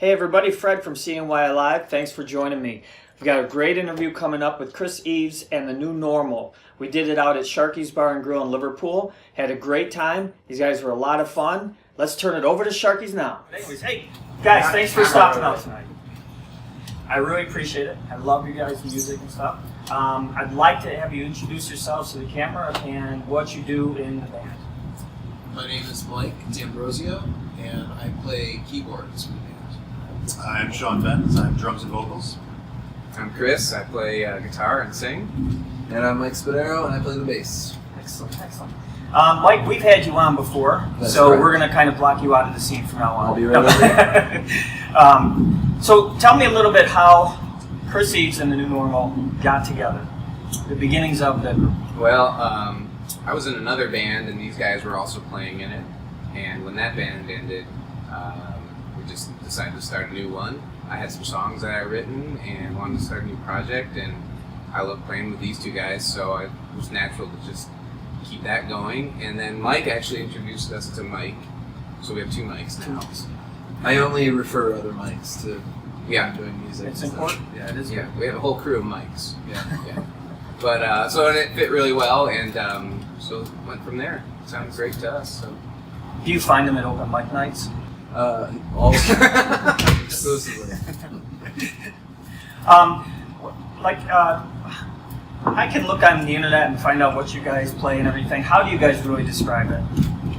Hey everybody, Fred from CNY Alive. Thanks for joining me. We've got a great interview coming up with Chris Eves and the New Normal. We did it out at Sharky's Bar and Grill in Liverpool. Had a great time. These guys were a lot of fun. Let's turn it over to Sharky's now. Anyways, hey guys, thanks for stopping out tonight. I really appreciate it. I love you guys' music and stuff. I'd like to have you introduce yourselves to the camera and what you do in the band. My name is Mike D'Ambrosio, and I play keyboards with the band. I'm Sean Benz. I'm drums and vocals. I'm Chris. I play guitar and sing. And I'm Mike Spadaro, and I play the bass. Excellent, excellent. Mike, we've had you on before, That's so correct. we're going to kind of block you out of the scene from now on. I'll be right over here. So tell me a little bit how Chris Eves and the New Normal got together, the beginnings of the group. Well, I was in another band, and these guys were also playing in it. And when that band ended, we just decided to start a new one. I had some songs that I had written and wanted to start a new project, and I love playing with these two guys, so it was natural to just keep that going. And then Mike actually introduced us to Mike, so we have two Mikes now. I only refer other mics to doing music. It's and stuff. important. Yeah, it is. Yeah, we have a whole crew of Mikes. Yeah. But so it fit really well, and so it went from there. It sounded great to us. So. Do you find them at open mic nights? All exclusively. I can look on the internet and find out what you guys play and everything. How do you guys really describe it?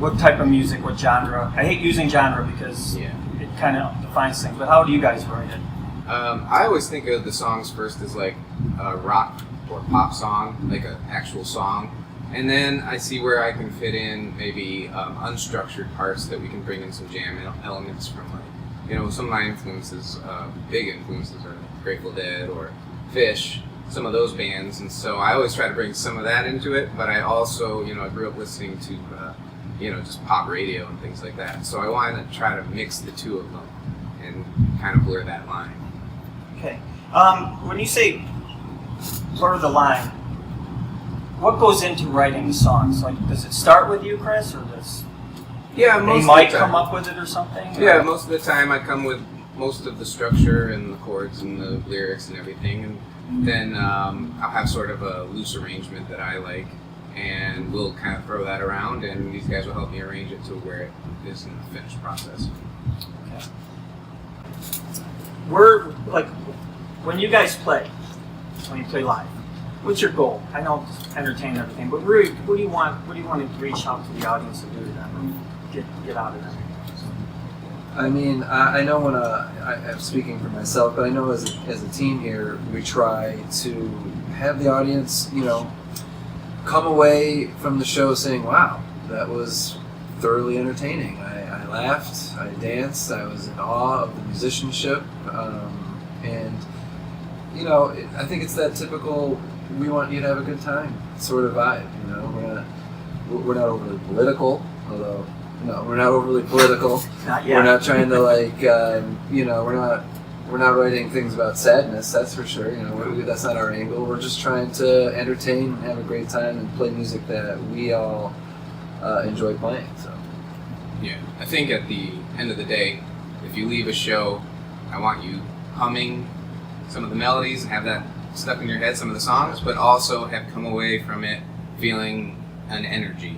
What type of music? What genre? I hate using genre because it kind of defines things. But how do you guys write it? I always think of the songs first as like a rock or pop song, like an actual song. And then I see where I can fit in maybe unstructured parts that we can bring in some jam elements from, like, some of my influences, big influences are Grateful Dead or Fish, some of those bands. And so I always try to bring some of that into it, but I also, I grew up listening to, just pop radio and things like that. So I want to try to mix the two of them and kind of blur that line. Okay. When you say blur the line, what goes into writing the songs? Like, does it start with you, Chris, or does they might come up with it or something? Yeah, or? most of the time I come with most of the structure and the chords and the lyrics and everything, and then I'll have sort of a loose arrangement that I like, and we'll kind of throw that around, and these guys will help me arrange it to where it is in the finished process. Okay. We're like, when you guys play, when you play live, what's your goal? I know it's entertain everything, but really, what do you want? What do you want to reach out to the audience and do to them? Get out of them. I mean, I know when I'm speaking for myself, but I know as a team here, we try to have the audience, come away from the show saying, "Wow, that was thoroughly entertaining. I laughed, I danced, I was in awe of the musicianship, and I think it's that typical. We want you to have a good time sort of vibe. We're not overly political, although we're not overly political. Not yet. We're not trying to we're not writing things about sadness. That's for sure. That's not our angle. We're just trying to entertain and have a great time and play music that we all enjoy playing. So. Yeah, I think at the end of the day, if you leave a show, I want you humming some of the melodies and have that stuck in your head, some of the songs, but also have come away from it feeling an energy,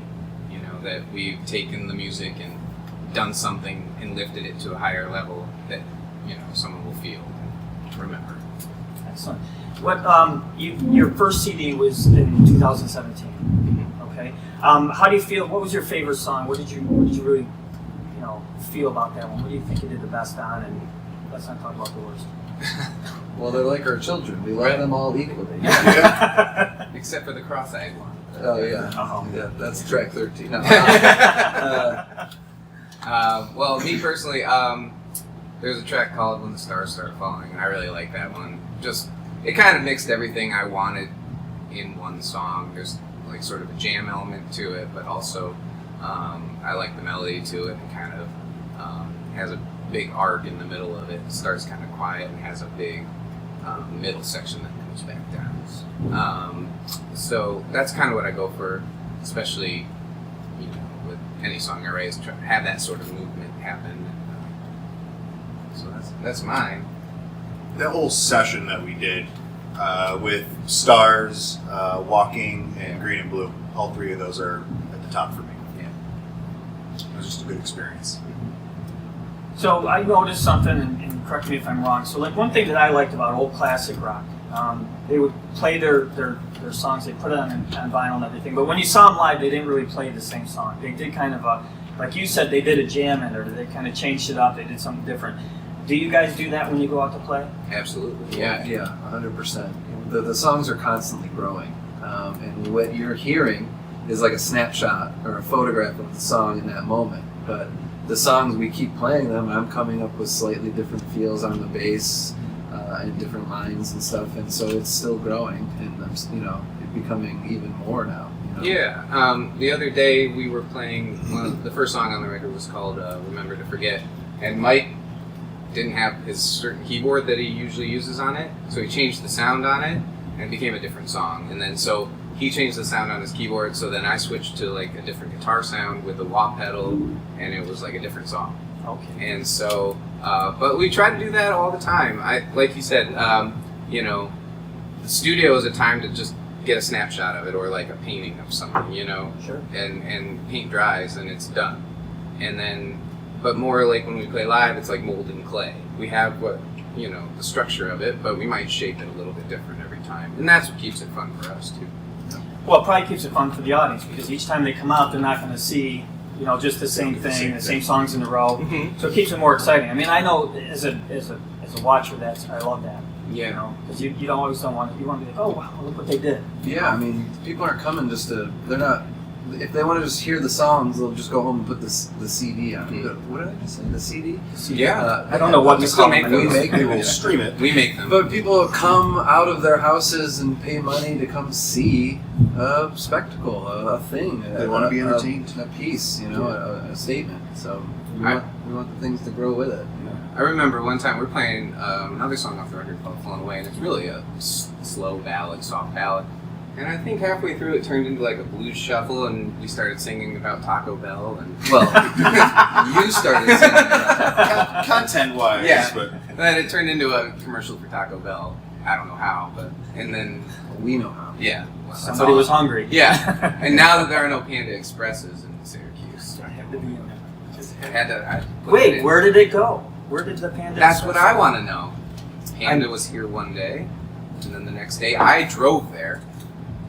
that we've taken the music and done something and lifted it to a higher level that, someone will feel and remember. Excellent. What your first CD was in 2017. Mm-hmm. Okay. How do you feel? What was your favorite song? What did you really, feel about that one? What do you think you did the best on? And let's not talk about the worst. Well, they're like our children. We love them all equally. Except for the cross-eyed one. Oh yeah. Uh-huh. Yeah, that's track 13. No. Well, me personally, there's a track called When the Stars Start Falling, and I really like that one. Just, it kind of mixed everything I wanted in one song. There's like sort of a jam element to it, but also I like the melody to it. It kind of has a big arc in the middle of it. It starts kind of quiet and has a big middle section that comes back down. So that's kind of what I go for, especially with any song I write, is try to have that sort of movement happen. So that's That's mine. That whole session that we did with Stars, Walking, and Green and Blue, all three of those are at the top for me. Yeah. It was just a good experience. So I noticed something, and correct me if I'm wrong. So like one thing that I liked about old classic rock, they would play their songs, they put it on vinyl and everything. But when you saw them live, they didn't really play the same song. They did kind of like you said, they did a jam in it, or they kind of changed it up. They did something different. Do you guys do that when you go out to play? Absolutely. Yeah, 100%. The songs are constantly growing, and what you're hearing is like a snapshot or a photograph of the song in that moment. But the songs, we keep playing them. I'm coming up with slightly different feels on the bass and different lines and stuff, and so it's still growing, and it's becoming even more now. Yeah. The other day we were playing the first song on the record was called "Remember to Forget," and Mike didn't have his certain keyboard that he usually uses on it, so he changed the sound on it, and it became a different song. And then so he changed the sound on his keyboard, so then I switched to like a different guitar sound with a wah pedal, and it was like a different song. Okay. And so, but we try to do that all the time. Like you said, the studio is a time to just get a snapshot of it, or like a painting of something, Sure. and paint dries and it's done. And then, but more like when we play live, it's like mold and clay. We have the structure of it, but we might shape it a little bit different every time. And that's what keeps it fun for us too. Well, it probably keeps it fun for the audience because each time they come out, they're not going to see, just the same thing, the same songs in a row. Mm-hmm. So it keeps it more exciting. I mean, I know as a watcher, I love that. Yeah. Because you don't always want to be like, oh wow, look what they did. Yeah, I mean, people aren't coming they're not. If they want to just hear the songs, they'll just go home and put the CD on. What did I just say? The CD? Yeah. I don't know what we to still call make them. those. We make We them. will stream it. We make them. But people come out of their houses and pay money to come see a spectacle, a thing. They want to be entertained. A piece, a statement. So we want the things to grow with it. I remember one time we were playing another song off the record called "Flown Away," and it's really a slow ballad, soft ballad. And I think halfway through it turned into like a blues shuffle, and we started singing about Taco Bell. And Well, you started singing about Content-wise, Yeah. but and then it turned into a commercial for Taco Bell. I don't know how, and then we know how. yeah, well, that's Somebody all. was hungry. Yeah, and now that there are no Panda Expresses in Syracuse, I have to be in I had to. I put it Wait, in. where did it go? Where did the Panda? That's what Express I want to know. Panda was here one day, and then the next day I drove there.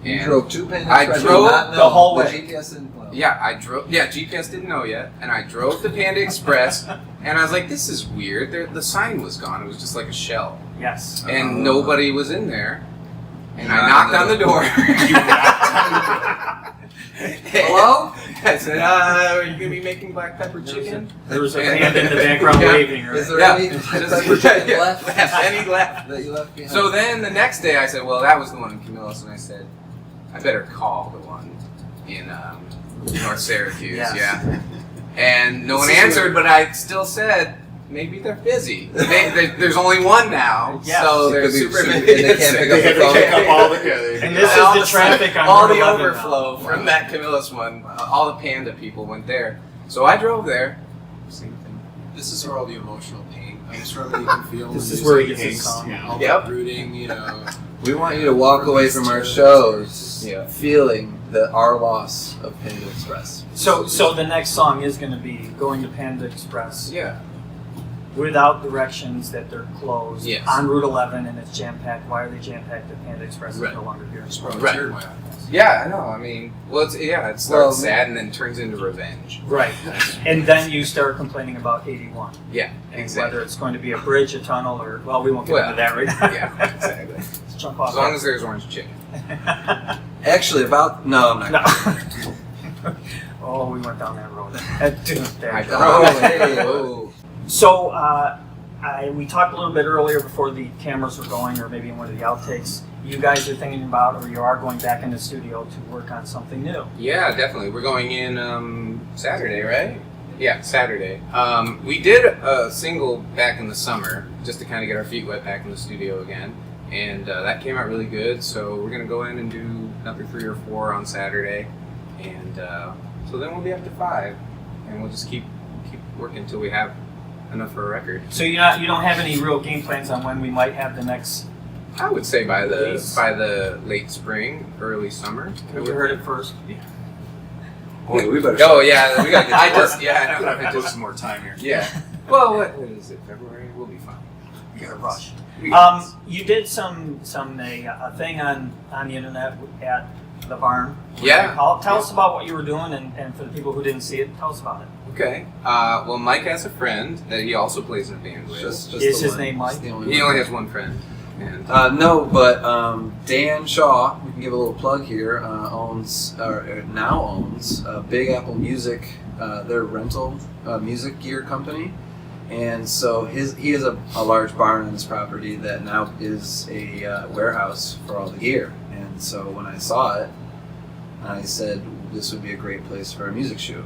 You And drove two Panda I Express, drove did not the know. whole The way. GPS didn't know. Yeah, I drove. Yeah, GPS didn't know yet, and I drove the Panda Express, and I was like, "This is weird." The sign was gone; it was just like a shell, Yes. and nobody was in there. And I knocked on the door. Hello? I said, "Are you gonna be making black pepper chicken?" There was a hand in the background Yeah. waving. Right? Is there Yeah, any just- pepper chicken yeah, left? And he left. That you left behind? So then the next day, I said, "Well, that was the one in Camillus," and I said, "I better call the one in North Syracuse." Yes. Yeah. And no one This is answered, but I still said, maybe they're busy. There's only one now, Yeah. so It they're could be super super- busy. and they can't pick they up had the to phone. pick up all the yeah, And this is all the the traffic on all Route the 11 now. overflow from that Camillus one. All the Panda people went there. So I drove there. Same thing. This is where all the emotional pain comes from that you can feel. This when is where he music gets his is song. all Yep. uprooting, We want you to walk away from our shows feeling our loss of Panda Express. So the next song is going to be going to Panda Express Yeah. without directions that they're closed Yes. on Route 11 and it's jam packed. Why are they jam packed? The Panda Express Right. is no longer here. Right. Yeah, I know. I mean, it starts Well, sad and then turns into revenge. Right. And then you start complaining about 81. Yeah, And exactly. whether it's going to be a bridge, a tunnel, or well, we won't get Well, into that right now. Yeah, exactly. Let's jump off. As long as there's orange chicken. Actually, no, I'm not. No. Oh, we went down that road. There I you go. know. Hey, oh. So we talked a little bit earlier before the cameras were going, or maybe in one of the outtakes. You guys are thinking about, or you are going back in the studio to work on something new. Yeah, definitely. We're going in Saturday, right? Yeah, Saturday. We did a single back in the summer just to kind of get our feet wet back in the studio again, and that came out really good. So we're gonna go in and do another 3 or 4 on Saturday, and so then we'll be up to 5, and we'll just keep working until we have enough for a record. So you don't have any real game plans on when we might have the next. I would say by Release? the late spring, early summer. You heard it first. Boy, we better. Oh yeah, we got. I just I I know. have to put some more time here. Yeah. Well, what is it? February? We'll be fine. You gotta rush. We got this. You did a thing on the internet at the barn. Yeah. Tell us about what you were doing, and for the people who didn't see it, tell us about it. Okay. Well, Mike has a friend that he also plays in a band with. Is the his one. name Mike? It's the He only only one. has one friend. And No, but Dan Shaw, we can give a little plug here, now owns Big Apple Music, their rental music gear company. And so he has a large barn on his property that now is a warehouse for all the gear. And so when I saw it, I said this would be a great place for a music shoot.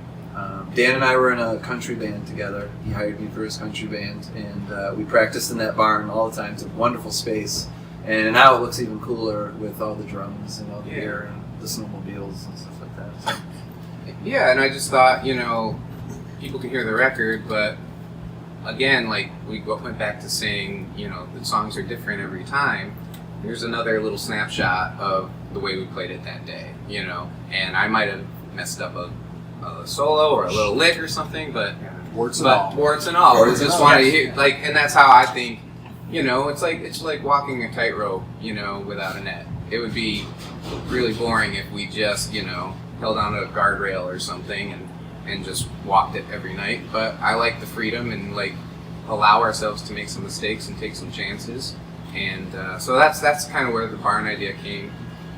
Dan and I were in a country band together. He hired me for his country band, and we practiced in that barn all the time. It's a wonderful space, and now it looks even cooler with all the drums and all the gear and the snowmobiles and stuff like that. So. yeah, and I just thought, people can hear the record, but again, like we went back to saying, the songs are different every time. Here's another little snapshot of the way we played it that day, and I might have messed up a solo or a little lick or something, but Warts and all. warts and all. Warts We and just all. want to hear, and that's how I think. It's like walking a tightrope, without a net. It would be really boring if we just, held onto a guardrail or something and just walked it every night. But I like the freedom and allow ourselves to make some mistakes and take some chances. And so that's kind of where the barn idea came.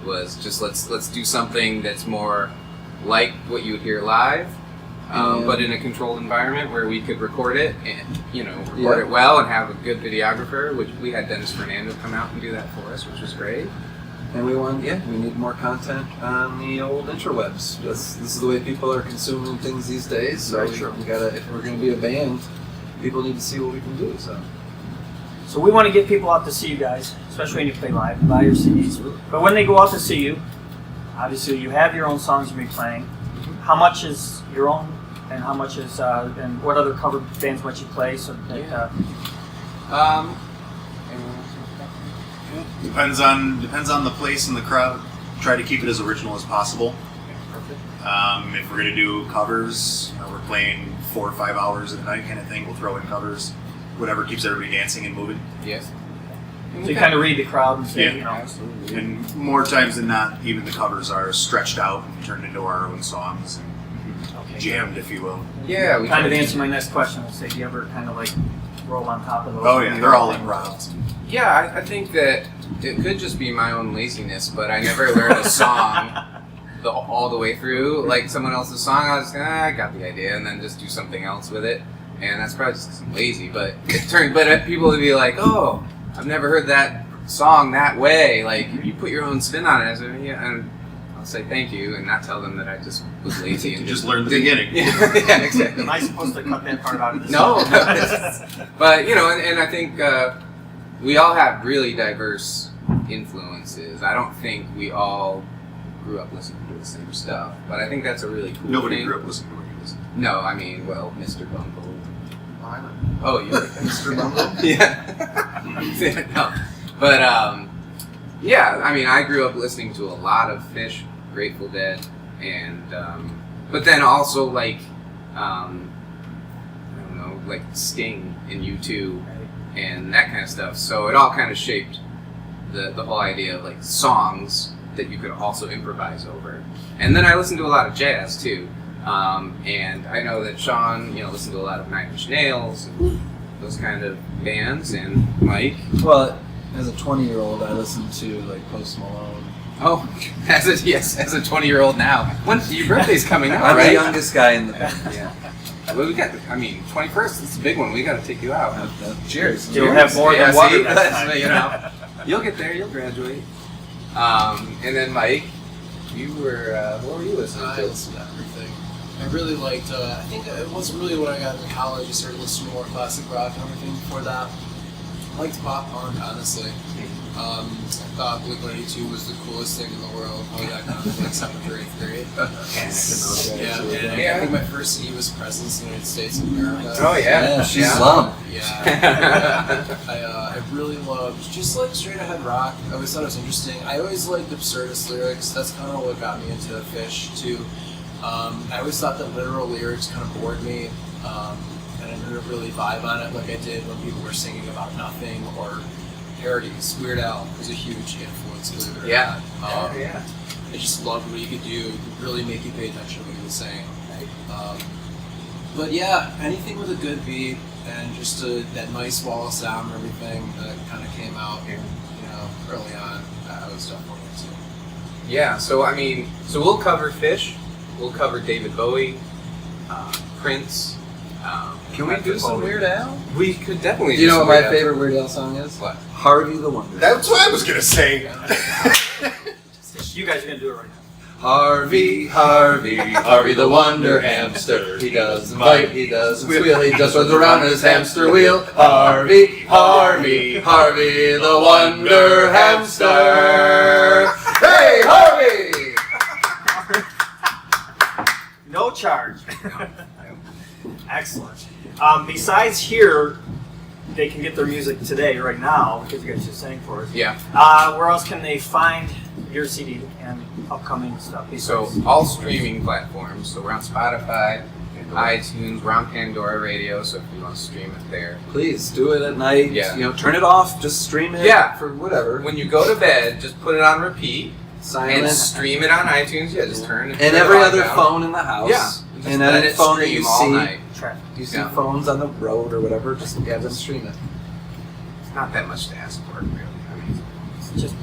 Was just let's do something that's more like what you would hear live, but in a controlled environment where we could record it and record it well and have a good videographer, which we had Dennis Fernando come out and do that for us, which was great. And we need more content on the old interwebs. This is the way people are consuming things these days. So we gotta, if we're gonna be a band, people need to see what we can do. So we want to get people out to see you guys, especially when you play live, buy your CDs. But when they go out to see you, obviously you have your own songs you'll be playing. How much is your own, and how much is, and what other cover bands might you play? So that, Depends on the place and the crowd. Try to keep it as original as possible. If we're gonna do covers, we're playing 4 or 5 hours a night kind of thing. We'll throw in covers, whatever keeps everybody dancing and moving. Yes. so you kind of read the crowd and say, Yeah. Absolutely. And more times than not, even the covers are stretched out and turned into our own songs and okay, jammed, if you will. Yeah, we kind of try to- answer my next question. I'll say, do you ever kind of roll on top of those? Oh yeah, they're all improv. Yeah, I think that it could just be my own laziness, but I never learned a song all the way through. Like someone else's song, I was I got the idea, and then just do something else with it. And that's probably just 'cause I'm lazy, but people would be like, "Oh, I've never heard that song that way. Like you put your own spin on it." So, yeah, and I'll say thank you, and not tell them that I just was lazy and Just learn the beginning. Yeah, exactly. Am I supposed to cut that part out of this? No, but and I think we all have really diverse influences. I don't think we all grew up listening to the same stuff, but I think that's a really cool Nobody thing. grew up listening to what you listen. No, I mean, well, Mr. Bumble. I know. Oh, you like that? Mr. Bumble? Yeah. No, but yeah. I mean, I grew up listening to a lot of Fish, Grateful Dead, and but then also I don't know, like Sting and U2 and that kind of stuff. So it all kind of shaped the whole idea of songs that you could also improvise over. And then I listened to a lot of jazz too. And I know that Sean, listened to a lot of Nine Inch Nails and those kind of bands, and Mike. Well, as a 20-year-old, I listened to Post Malone. Oh, as a 20-year-old now. When your birthday's coming up, I'm right? the youngest guy in the band. Yeah. Well, we got. 21st. It's a big one. We got to take you out. Cheers. You'll have more than water see, next time. You'll get there. You'll graduate. And then Mike, you were. What were you listening I to? listened to everything. I really liked, I think it wasn't really when I got into college, I started listening to more classic rock and everything before that. I liked pop punk, honestly. I thought Blink-182 was the coolest thing in the world. I got kind of like 7th or 8th grade. Yeah, and I think my first CD was Presence in the United States of America. Oh yeah, she's slum. Yeah. I really loved just like straight ahead rock. I always thought it was interesting. I always liked absurdist lyrics. That's kind of what got me into Fish too. I always thought that literal lyrics kind of bored me. And I didn't really vibe on it like I did when people were singing about nothing or parodies. Weird Al was a huge influence, believe it or not. I just loved what he could do. He could really make you pay attention to what he was saying. But yeah, anything with a good beat and just that nice wall of sound and everything that kind of came out, early on, I was definitely into. Yeah, so I mean, we'll cover Fish, we'll cover David Bowie, Prince. Can we do some Weird Al? We could definitely. Do you know some what my Weird Al. favorite Weird Al song is? What? Harvey the Wonder. That's what I was gonna say. You guys are gonna do it right now. Harvey, Harvey, Harvey the Wonder Hamster. He doesn't bite, he doesn't squeal, he just runs around in his hamster wheel. Harvey, Harvey, Harvey the Wonder Hamster. Hey, Harvey! No charge. Excellent. Besides here, they can get their music today, right now, because you guys just sang for us. Yeah. Where else can they find your CD and upcoming stuff? So all streaming platforms. So we're on Spotify, iTunes, we're on Pandora Radio. So if you want to stream it there, Please do it at night. Yeah. Turn it off. Just stream it. Yeah. For whatever. when you go to bed, just put it on repeat Silent. and stream it on iTunes. Yeah, just turn it. And turn every it all other down. phone in the house. Yeah. Just And let any it phone that stream you all see. night. You see Yeah. phones on the road or whatever, just stream it. It's not that much to ask for, really. I mean, It's just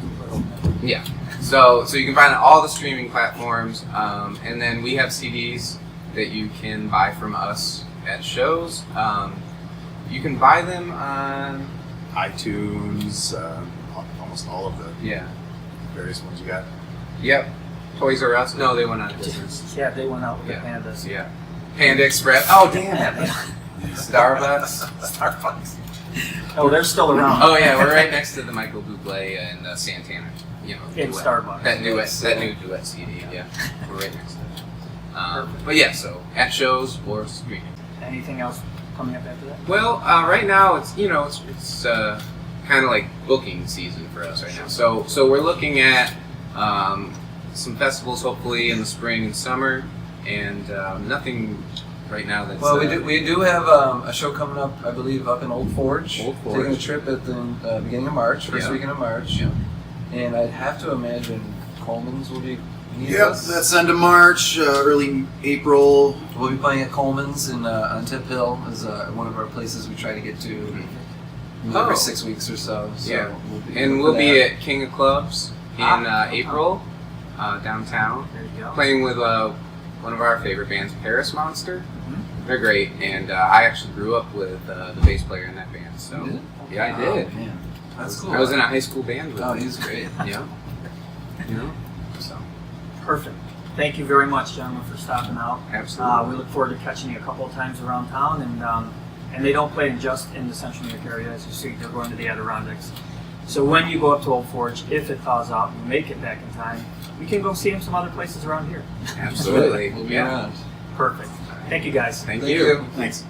yeah. So you can find all the streaming platforms, and then we have CDs that you can buy from us at shows. You can buy them on iTunes, almost all of the various ones you got. Yep. Toys R Us. No, they went out of business. yeah, they went out with Yeah. the pandas. Yeah. Panda Express. Oh damn it. Starbucks. Starbucks. Oh, they're still around. Oh yeah, we're right next to the Michael Bublé and Santana. In duet. Starbucks. That new duet CD. Yeah, we're right next to it. But yeah, so at shows or streaming. Anything else coming up after that? Well, right now it's kind of like booking season for us right now. So we're looking at some festivals hopefully in the spring and summer, and nothing right now that's. Well, we do have a show coming up, I believe, up in Old Forge. Old Forge. Taking a trip at the beginning of March, first Yeah. weekend of March. Yeah. And I'd have to imagine Coleman's will be. Yep, that's end of March, early April. We'll be playing at Coleman's on Tip Hill, is one of our places we try to get to every 6 weeks or so. Yeah. And We'll be at King of Clubs in April, downtown, There you go. playing with one of our favorite bands, Paris Monster. They're great, and I actually grew up with the bass player in that band. So You did? yeah, I did. Oh, man. That's cool. I was in a high school band with Oh, him. he's great. Yeah. So Perfect. Thank you very much, gentlemen, for stopping out. absolutely. We look forward to catching you a couple of times around town, and they don't play just in the Central New York area. As you see, they're going to the Adirondacks. So when you go up to Old Forge, if it thaws out and you make it back in time, we can go see them some other places around here. Absolutely. We'll be Yeah. around. Perfect. Thank you, guys. Thank you. Thanks.